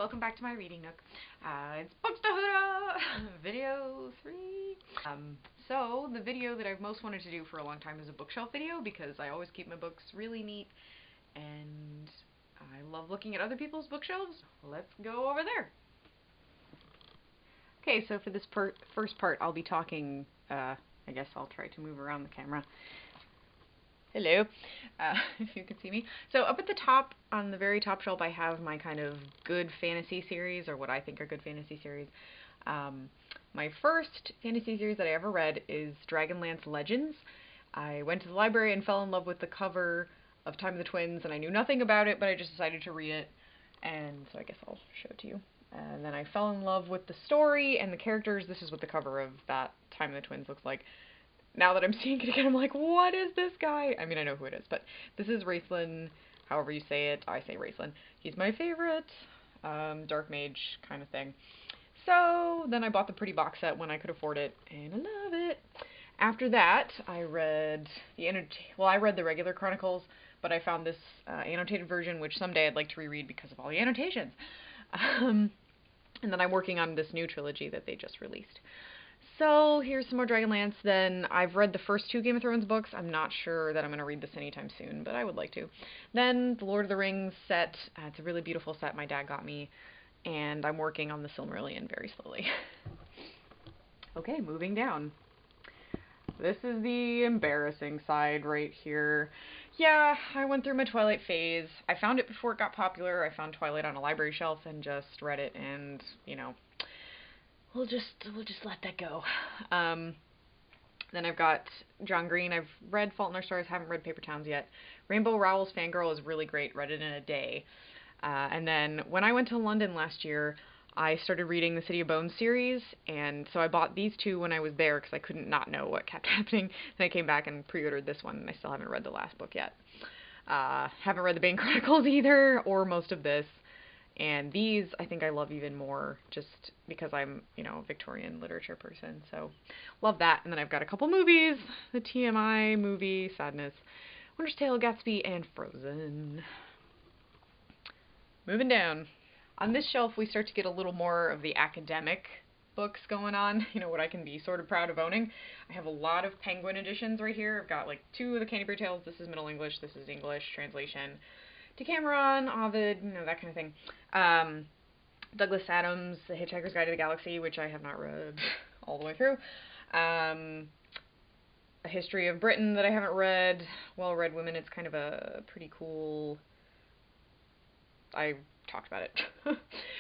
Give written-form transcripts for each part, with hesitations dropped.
welcome back to my reading nook. It's Bookstahuda, video 3. So the video that I've most wanted to do for a long time is a bookshelf video because I always keep my books really neat and I love looking at other people's bookshelves. Let's go over there. Okay, so for this first part I'll be talking, I guess I'll try to move around the camera. Hello, if you can see me. So up at the top, on the very top shelf, I have my kind of good fantasy series, or what I think are good fantasy series. My first fantasy series that I ever read is Dragonlance Legends. I went to the library and fell in love with the cover of Time of the Twins, and I knew nothing about it, but I just decided to read it, and so I guess I'll show it to you. And then I fell in love with the story and the characters. This is what the cover of that Time of the Twins looks like. Now that I'm seeing it again, I'm like, what is this guy? I mean, I know who it is, but this is Raistlin, however you say it. I say Raistlin. He's my favorite, dark mage kind of thing. So then I bought the pretty box set when I could afford it, and I love it. After that, I read the regular Chronicles, but I found this annotated version, which someday I'd like to reread because of all the annotations. And then I'm working on this new trilogy that they just released. So here's some more Dragonlance. Then I've read the first 2 Game of Thrones books. I'm not sure that I'm going to read this anytime soon, but I would like to. Then the Lord of the Rings set. It's a really beautiful set my dad got me, and I'm working on the Silmarillion very slowly. Okay, moving down. This is the embarrassing side right here. Yeah, I went through my Twilight phase. I found it before it got popular. I found Twilight on a library shelf and just read it, and, you know, we'll just let that go. Then I've got John Green. I've read Fault in Our Stars, haven't read Paper Towns yet. Rainbow Rowell's Fangirl is really great, read it in a day. And then when I went to London last year, I started reading the City of Bones series, and so I bought these 2 when I was there because I couldn't not know what kept happening. Then I came back and pre-ordered this one, and I still haven't read the last book yet. Haven't read the Bane Chronicles either, or most of this. And these, I think I love even more, just because I'm, you know, a Victorian literature person, so love that. And then I've got a couple movies, the TMI movie, Sadness, Winter's Tale, Gatsby, and Frozen. Moving down. On this shelf, we start to get a little more of the academic books going on, you know, what I can be sort of proud of owning. I have a lot of Penguin editions right here. I've got like 2 of the Canterbury Tales. This is Middle English, this is English translation. Decameron, Ovid, you know, that kind of thing. Douglas Adams, The Hitchhiker's Guide to the Galaxy, which I have not read all the way through. A History of Britain that I haven't read. Well-Read Women, it's kind of a pretty cool... I talked about it.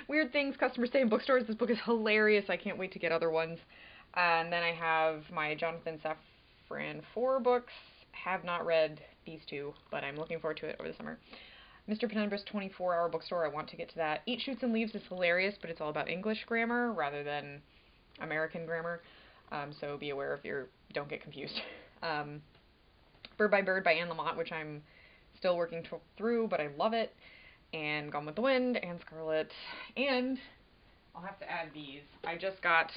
Weird Things Customers Say in Bookstores. This book is hilarious. I can't wait to get other ones. And then I have my Jonathan Safran 4 books. Have not read these 2, but I'm looking forward to it over the summer. Mr. Penumbra's 24-hour bookstore, I want to get to that. Eat, Shoots, and Leaves is hilarious, but it's all about English grammar rather than American grammar, so be aware if you don't get confused. Bird by Bird by Anne Lamott, which I'm still working through, but I love it, and Gone with the Wind, and Scarlet, and I'll have to add these. I just got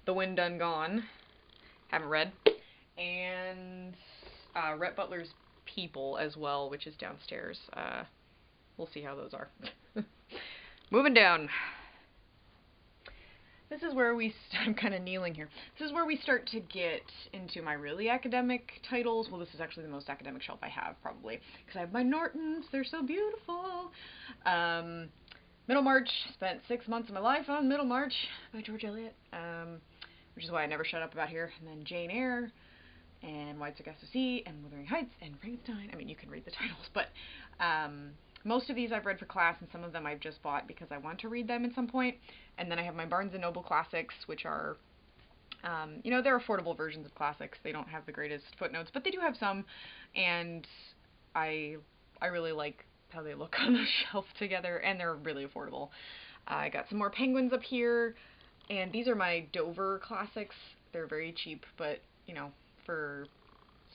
The Wind Done Gone, haven't read, and Rhett Butler's People as well, which is downstairs. We'll see how those are. Moving down. This is where I'm kind of kneeling here. This is where we start to get into my really academic titles. Well, this is actually the most academic shelf I have, probably, because I have my Nortons. They're so beautiful. Middlemarch. Spent 6 months of my life on Middlemarch by George Eliot, which is why I never shut up about here. And then Jane Eyre, and White Sargasso Sea, and Wuthering Heights, and Frankenstein. I mean, you can read the titles, but most of these I've read for class, and some of them I've just bought because I want to read them at some point. And then I have my Barnes & Noble Classics, which are, you know, they're affordable versions of classics. They don't have the greatest footnotes, but they do have some, and I really like how they look on the shelf together, and they're really affordable. I got some more Penguins up here, and these are my Dover Classics. They're very cheap, but, you know, for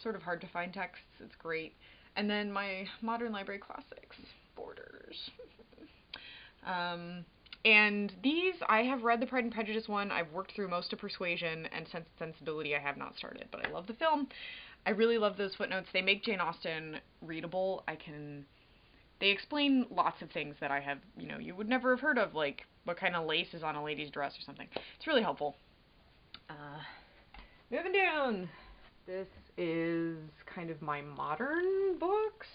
sort of hard to find texts, it's great. And then my Modern Library Classics, Borders. And these, I have read the Pride and Prejudice one. I've worked through most of Persuasion, and Sense and Sensibility I have not started, but I love the film. I really love those footnotes. They make Jane Austen readable. I can they explain lots of things that I have, you would never have heard of, like what kind of lace is on a lady's dress or something. It's really helpful. Moving down. This is kind of my modern books,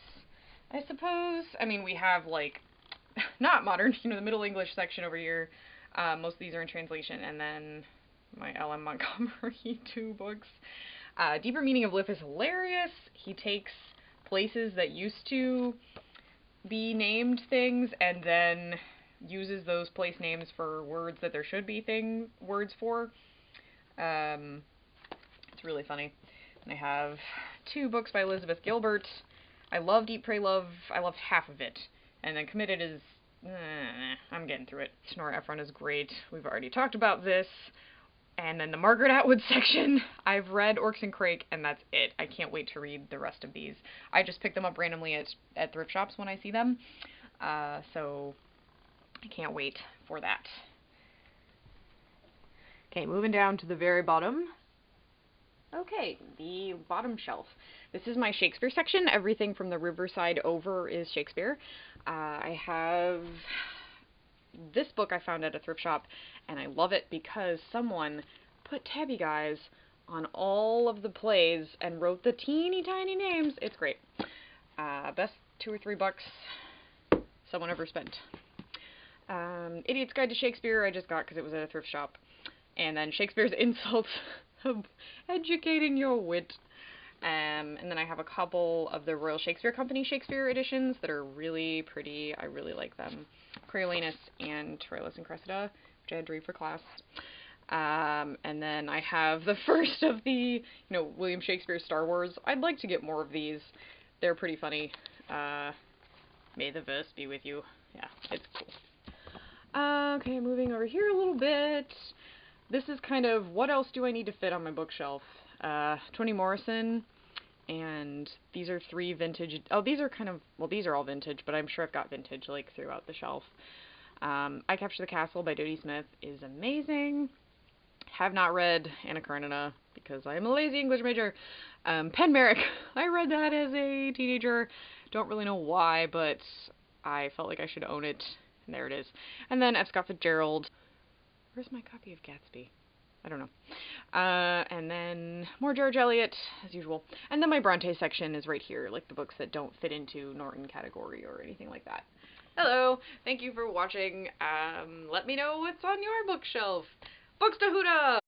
I suppose. I mean, we have, like, not modern, the Middle English section over here. Most of these are in translation, and then my L.M. Montgomery 2 books. Deeper Meaning of Life is hilarious. He takes places that used to be named things and then uses those place names for words that there should be words for. It's really funny. And I have 2 books by Elizabeth Gilbert. I loved Eat, Pray, Love. I loved half of it. And then Committed is, I'm getting through it. Nora Ephron is great. We've already talked about this. And then the Margaret Atwood section. I've read Orcs and Crake, and that's it. I can't wait to read the rest of these. I just pick them up randomly at thrift shops when I see them. So I can't wait for that. Okay, moving down to the very bottom. Okay, the bottom shelf. This is my Shakespeare section. Everything from the Riverside over is Shakespeare. I have this book I found at a thrift shop, and I love it because someone put tabby guys on all of the plays and wrote the teeny tiny names. It's great. Best $2 or $3 someone ever spent. Idiot's Guide to Shakespeare I just got because it was at a thrift shop. And then Shakespeare's Insults of Educating Your Wit. And then I have a couple of the Royal Shakespeare Company Shakespeare editions that are really pretty. I really like them. Coriolanus and Troilus and Cressida, which I had to read for class. And then I have the first of the, William Shakespeare Star Wars. I'd like to get more of these. They're pretty funny. May the verse be with you. Yeah, it's cool. Okay, moving over here a little bit. This is kind of, what else do I need to fit on my bookshelf? Toni Morrison, and these are 3 vintage, these are kind of, these are all vintage, but I'm sure I've got vintage, like, throughout the shelf. I Capture the Castle by Dodie Smith is amazing. Have not read Anna Karenina, because I am a lazy English major. Penmerrick, I read that as a teenager, don't really know why, but I felt like I should own it, and there it is. And then F. Scott Fitzgerald. Where's my copy of Gatsby? I don't know. And then more George Eliot, as usual. And then my Bronte section is right here, like the books that don't fit into Norton category or anything like that. Hello! Thank you for watching. Let me know what's on your bookshelf. Books to Huda!